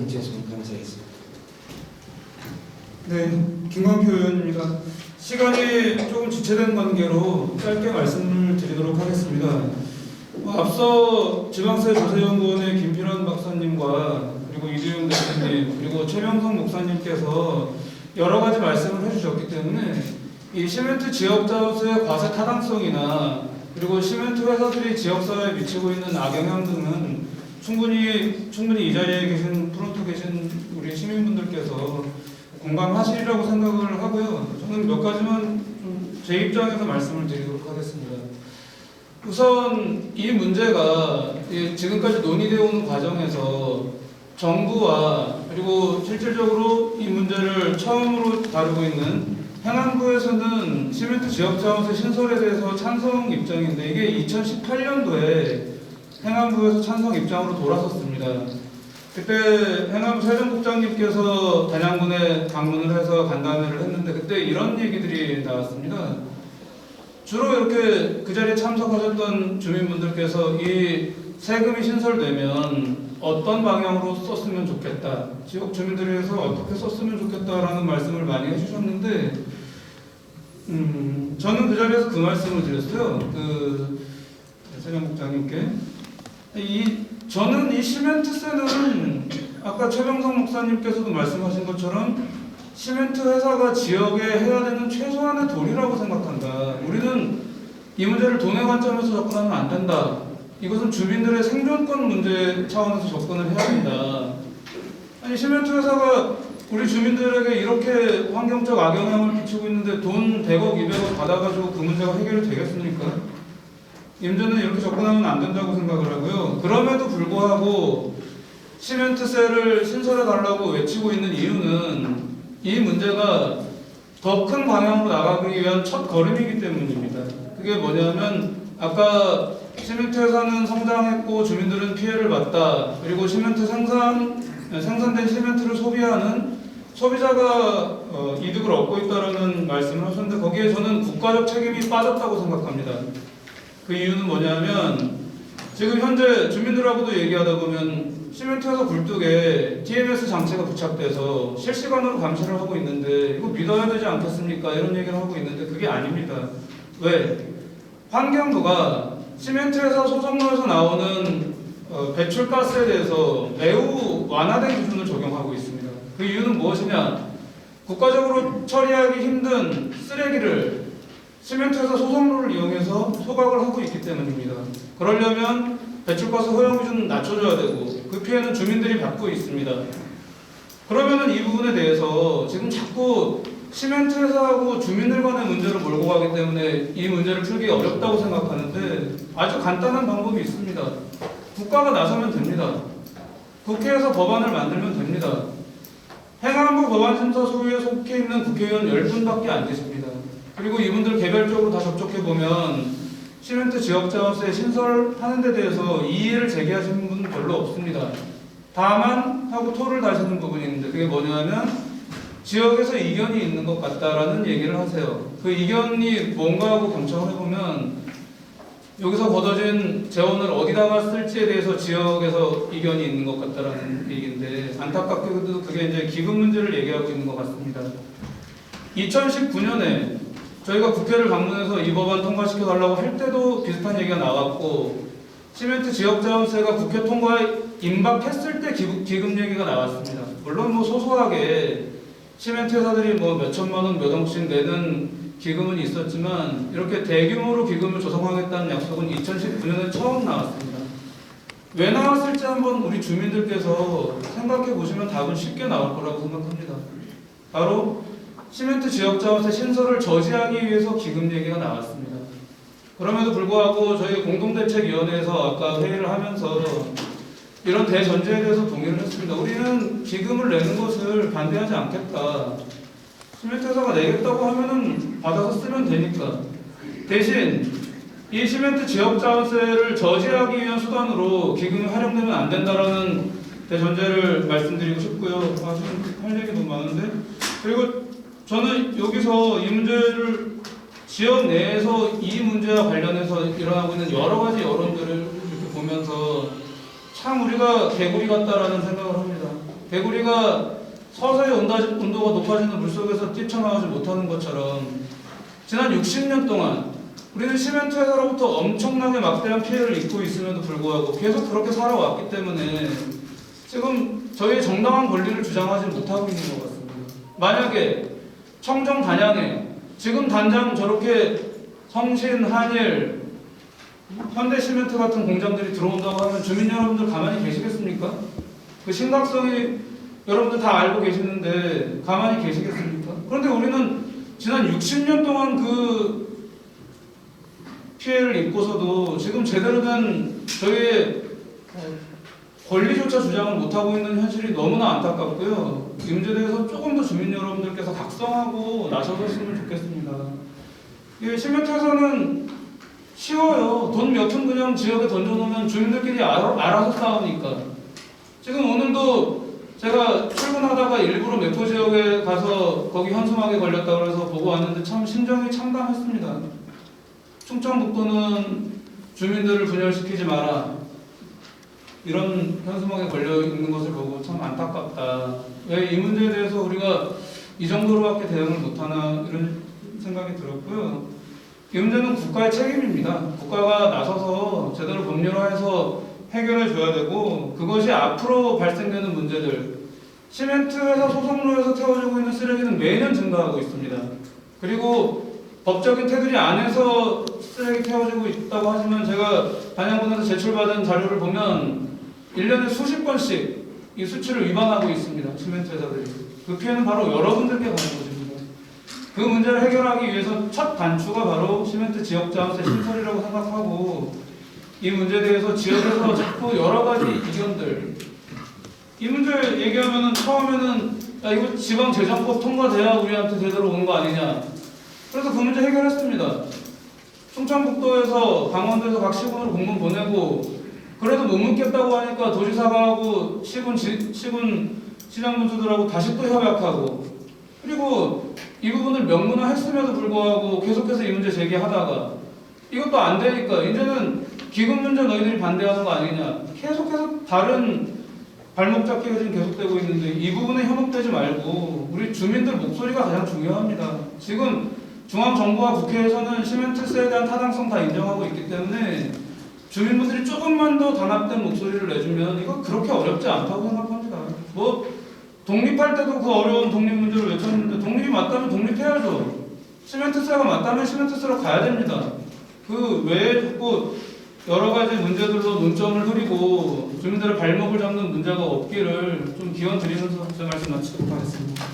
해주셨으면 감사하겠습니다. 네, 김광표 의원입니다. 시간이 조금 지체된 관계로 짧게 말씀을 드리도록 하겠습니다. 앞서 지방세 조세연구원의 김필원 박사님과 그리고 이두용 대표님 그리고 최명성 목사님께서 여러 가지 말씀을 해주셨기 때문에 이 시멘트 지역자원세의 과세 타당성이나 그리고 시멘트 회사들이 지역사회에 미치고 있는 악영향 등은 충분히 이 자리에 계신 프론트 계신 우리 시민분들께서 공감하시리라고 생각을 하고요. 저는 몇 가지만 좀 제 입장에서 말씀을 드리도록 하겠습니다. 우선 이 문제가 지금까지 논의되어 오는 과정에서 정부와 그리고 실질적으로 이 문제를 처음으로 다루고 있는 행안부에서는 시멘트 지역자원세 신설에 대해서 찬성 입장인데 이게 2018년도에 행안부에서 찬성 입장으로 돌아섰습니다. 그때 행안부 세정국장님께서 단양군에 방문을 해서 간담회를 했는데 그때 이런 얘기들이 나왔습니다. 주로 이렇게 그 자리에 참석하셨던 주민분들께서 이 세금이 신설되면 어떤 방향으로 썼으면 좋겠다, 지역 주민들에 의해서 어떻게 썼으면 좋겠다라는 말씀을 많이 해주셨는데 저는 그 자리에서 그 말씀을 드렸어요. 그 세정국장님께 저는 이 시멘트세는 아까 최병성 목사님께서도 말씀하신 것처럼 시멘트 회사가 지역에 해야 되는 최소한의 도리라고 생각한다. 우리는 이 문제를 돈의 관점에서 접근하면 안 된다. 이것은 주민들의 생존권 문제 차원에서 접근을 해야 된다. 아니 시멘트 회사가 우리 주민들에게 이렇게 환경적 악영향을 끼치고 있는데 돈 100억, 200억 받아가지고 그 문제가 해결이 되겠습니까? 이 문제는 이렇게 접근하면 안 된다고 생각을 하고요. 그럼에도 불구하고 시멘트세를 신설해달라고 외치고 있는 이유는 이 문제가 더 큰 방향으로 나가기 위한 첫 걸음이기 때문입니다. 그게 뭐냐면 아까 시멘트 회사는 성장했고 주민들은 피해를 봤다. 그리고 시멘트 생산된 시멘트를 소비하는 소비자가 이득을 얻고 있다는 말씀을 하셨는데 거기에 저는 국가적 책임이 빠졌다고 생각합니다. 그 이유는 뭐냐면 지금 현재 주민들하고도 얘기하다 보면 시멘트 회사 굴뚝에 TMS 장치가 부착돼서 실시간으로 감시를 하고 있는데 이거 믿어야 되지 않겠습니까? 이런 얘기를 하고 있는데 그게 아닙니다. 왜? 환경부가 시멘트 회사 소속로에서 나오는 배출가스에 대해서 매우 완화된 기준을 적용하고 있습니다. 그 이유는 무엇이냐? 국가적으로 처리하기 힘든 쓰레기를 시멘트 회사 소속로를 이용해서 소각을 하고 있기 때문입니다. 그러려면 배출가스 허용 기준은 낮춰줘야 되고 그 피해는 주민들이 받고 있습니다. 그러면은 이 부분에 대해서 지금 자꾸 시멘트 회사하고 주민들 간의 문제를 몰고 가기 때문에 이 문제를 풀기 어렵다고 생각하는데 아주 간단한 방법이 있습니다. 국가가 나서면 됩니다. 국회에서 법안을 만들면 됩니다. 행안부 법안심사소위에 속해 있는 국회의원 10분밖에 안 되십니다. 그리고 이분들 개별적으로 다 접촉해보면 시멘트 지역자원세 신설하는 데 대해서 이의를 제기하시는 분은 별로 없습니다. 다만 하고 토를 다시는 부분이 있는데 그게 뭐냐면 지역에서 이견이 있는 것 같다라는 얘기를 하세요. 그 이견이 뭔가 하고 경청을 해보면 여기서 걷어진 재원을 어디다가 쓸지에 대해서 지역에서 이견이 있는 것 같다라는 얘기인데 안타깝게도 그게 이제 기금 문제를 얘기하고 있는 것 같습니다. 2019년에 저희가 국회를 방문해서 이 법안 통과시켜달라고 할 때도 비슷한 얘기가 나왔고 시멘트 지역자원세가 국회 통과에 임박했을 때 기금 얘기가 나왔습니다. 물론 뭐 소소하게 시멘트 회사들이 뭐 몇천만 원, 몇 억씩 내는 기금은 있었지만 이렇게 대규모로 기금을 조성하겠다는 약속은 2019년에 처음 나왔습니다. 왜 나왔을지 한번 우리 주민들께서 생각해 보시면 답은 쉽게 나올 거라고 생각합니다. 바로 시멘트 지역자원세 신설을 저지하기 위해서 기금 얘기가 나왔습니다. 그럼에도 불구하고 저희 공동대책위원회에서 아까 회의를 하면서 이런 대전제에 대해서 동의를 했습니다. 우리는 기금을 내는 것을 반대하지 않겠다. 시멘트 회사가 내겠다고 하면은 받아서 쓰면 되니까. 대신 이 시멘트 지역자원세를 저지하기 위한 수단으로 기금이 활용되면 안 된다라는 대전제를 말씀드리고 싶고요. 지금 할 얘기 너무 많은데. 그리고 저는 여기서 이 문제를 지역 내에서 이 문제와 관련해서 일어나고 있는 여러 가지 여론들을 이렇게 보면서 참 우리가 개구리 같다라는 생각을 합니다. 개구리가 서서히 온도가 높아지는 물속에서 뛰쳐나오지 못하는 것처럼 지난 60년 동안 우리는 시멘트 회사로부터 엄청나게 막대한 피해를 입고 있음에도 불구하고 계속 그렇게 살아왔기 때문에 지금 저희의 정당한 권리를 주장하지 못하고 있는 것 같습니다. 만약에 청정 단양에 지금 당장 저렇게 성신, 한일, 현대시멘트 같은 공장들이 들어온다고 하면 주민 여러분들 가만히 계시겠습니까? 그 심각성이 여러분들 다 알고 계시는데 가만히 계시겠습니까? 그런데 우리는 지난 60년 동안 그 피해를 입고서도 지금 제대로 된 저희의 권리조차 주장을 못하고 있는 현실이 너무나 안타깝고요. 이 문제에 대해서 조금 더 주민 여러분들께서 각성하고 나서셨으면 좋겠습니다. 이 시멘트에서는 쉬워요. 돈 몇 푼 그냥 지역에 던져놓으면 주민들끼리 알아서 싸우니까. 지금 오늘도 제가 출근하다가 일부러 매포 지역에 가서 거기 현수막에 걸렸다고 해서 보고 왔는데 참 심정이 참담했습니다. 충청북도는 주민들을 분열시키지 마라. 이런 현수막에 걸려 있는 것을 보고 참 안타깝다. 왜 이 문제에 대해서 우리가 이 정도로밖에 대응을 못하나 이런 생각이 들었고요. 이 문제는 국가의 책임입니다. 국가가 나서서 제대로 법률화해서 해결해 줘야 되고 그것이 앞으로 발생되는 문제들 시멘트 회사 소속로에서 태워지고 있는 쓰레기는 매년 증가하고 있습니다. 그리고 법적인 테두리 안에서 쓰레기 태워지고 있다고 하지만 제가 단양군에서 제출받은 자료를 보면 1년에 수십 건씩 이 수치를 위반하고 있습니다. 시멘트 회사들이. 그 피해는 바로 여러분들께 가는 것입니다. 그 문제를 해결하기 위해서 첫 단추가 바로 시멘트 지역장세 신설이라고 생각하고 이 문제에 대해서 지역에서 자꾸 여러 가지 의견들 이 문제 얘기하면은 처음에는 야 이거 지방재정법 통과돼야 우리한테 제대로 오는 거 아니냐. 그래서 그 문제 해결했습니다. 충청북도에서 강원도에서 각 시군으로 공문 보내고 그래도 못 묻겠다고 하니까 도지사하고 시군 시장군수들하고 다시 또 협약하고 그리고 이 부분을 명문화했음에도 불구하고 계속해서 이 문제 제기하다가 이것도 안 되니까 이제는 기금 문제 너희들이 반대하는 거 아니냐. 계속해서 다른 발목 잡기가 지금 계속되고 있는데 이 부분에 현혹되지 말고 우리 주민들 목소리가 가장 중요합니다. 지금 중앙정부와 국회에서는 시멘트세에 대한 타당성 다 인정하고 있기 때문에 주민분들이 조금만 더 단합된 목소리를 내주면 이거 그렇게 어렵지 않다고 생각합니다. 뭐 독립할 때도 그 어려운 독립 문제를 외쳤는데 독립이 맞다면 독립해야죠. 시멘트세가 맞다면 시멘트세로 가야 됩니다. 그 외에 자꾸 여러 가지 문제들로 논점을 흐리고 주민들의 발목을 잡는 문제가 없기를 좀 기원 드리면서 제 말씀 마치도록 하겠습니다.